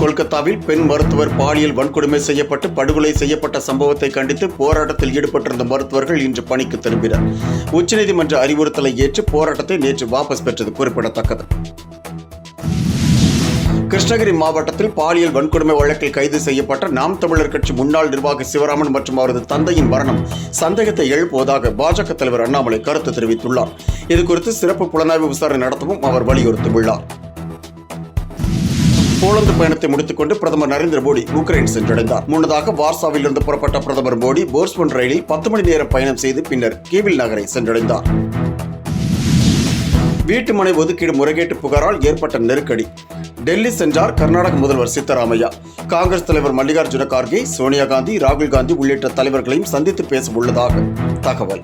கொல்கத்தாவில் பெண் மருத்துவர் பாலியல் வன்கொடுமை செய்யப்பட்டு படுகொலை செய்யப்பட்ட சம்பவத்தை கண்டித்து போராட்டத்தில் ஈடுபட்டிருந்த மருத்துவர்கள் இன்று பணிக்கு திரும்பினர். உச்சநீதிமன்ற அறிவுறுத்தலை ஏற்று போராட்டத்தை நேற்று வாபஸ் பெற்றது குறிப்பிடத்தக்கது. கிருஷ்ணகிரி மாவட்டத்தில் பாலியல் வன்கொடுமை வழக்கில் கைது செய்யப்பட்ட நாம் தமிழர் கட்சி முன்னாள் நிர்வாகி சிவராமன் மற்றும் அவரது தந்தையின் மரணம் சந்தேகத்தை எழுப்புவதாக பாஜக தலைவர் அண்ணாமலை கருத்து தெரிவித்துள்ளார். இதுகுறித்து சிறப்பு புலனாய்வு விசாரணை நடத்தவும் அவர் வலியுறுத்தியுள்ளார். போலந்து பயணத்தை முடித்துக் கொண்டு பிரதமர் நரேந்திர மோடி உக்ரைன் சென்றடைந்தார். முன்னதாக வார்சாவில் இருந்து புறப்பட்ட பிரதமர் மோடி போர்ஸ்மன் ரயிலில் 10 மணி நேரம் பயணம் செய்து பின்னர் கீவில் நகரை சென்றடைந்தார். வீட்டுமனை ஒதுக்கீடு முறைகேட்டு புகாரால் ஏற்பட்ட நெருக்கடி. டெல்லி சென்றார் கர்நாடக முதல்வர் சித்தராமையா. காங்கிரஸ் தலைவர் மல்லிகார்ஜுன கார்கே, சோனியா காந்தி, ராகுல் காந்தி உள்ளிட்ட தலைவர்களையும் சந்தித்து பேச உள்ளதாக தகவல்.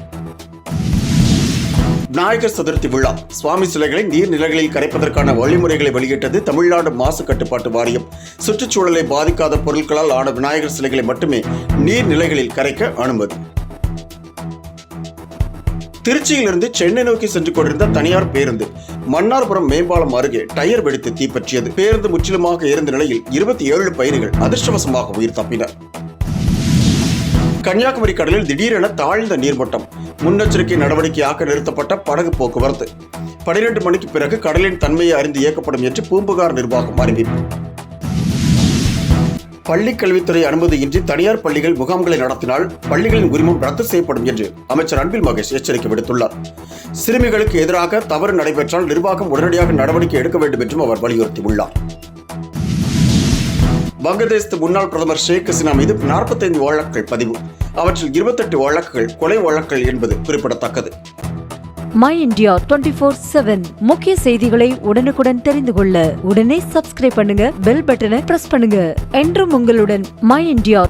விநாயகர் சதுர்த்தி விழா. சுவாமி சிலைகளை நீர்நிலைகளில் கரைப்பதற்கான வழிமுறைகளை வெளியிட்டது தமிழ்நாடு மாசு கட்டுப்பாட்டு வாரியம். சுற்றுச்சூழலை பாதிக்காத பொருட்களால் ஆன விநாயகர் சிலைகளை மட்டுமே நீர்நிலைகளில் கரைக்க அனுமதி. திருச்சியிலிருந்து சென்னை நோக்கி சென்று கொண்டிருந்த தனியார் பேருந்து மன்னார்புரம் மேம்பாலம் அருகே டயர் வெடித்து தீப்பற்றியது. பேருந்து முற்றிலுமாக எரிந்த நிலையில் 27 பயணிகள் அதிர்ஷ்டவசமாக உயிர் தப்பினர். கன்னியாகுமரி கடலில் திடீரென தாழ்ந்த நீர்மட்டம். முன்னெச்சரிக்கை நடவடிக்கையாக நிறுத்தப்பட்ட படகு போக்குவரத்து 12 மணிக்கு பிறகு கடலின் தன்மையை அறிந்து இயக்கப்படும் என்று பூம்புகார் நிர்வாகம் அறிவிப்பு. பள்ளிக் கல்வித்துறை அனுமதியின்றி தனியார் பள்ளிகள் முகாம்களை நடத்தினால் பள்ளிகளின் உரிமம் ரத்து செய்யப்படும் என்று அமைச்சர் அன்பில் மகேஷ் எச்சரிக்கை விடுத்துள்ளார். சிறுமிகளுக்கு எதிராக தவறு நடைபெற்றால் நிர்வாகம் உடனடியாக நடவடிக்கை எடுக்க வேண்டும் என்றும் அவர் வலியுறுத்தியுள்ளார். வங்கதேசத்து முன்னாள் பிரதமர் ஷேக் ஹசீனா மீது 45 வழக்குகள் பதிவு. அவற்றில் 28 வழக்குகள் கொலை வழக்குகள் என்பது குறிப்பிடத்தக்கது. மை இந்தியா 24/7 முக்கிய செய்திகளை உடனுக்குடன் தெரிந்து கொள்ள உடனே சப்ஸ்கிரைப் பண்ணுங்க, பெல் பட்டனை பிரஸ் பண்ணுங்க. என்றும் உங்களுடன் மை இந்தியா.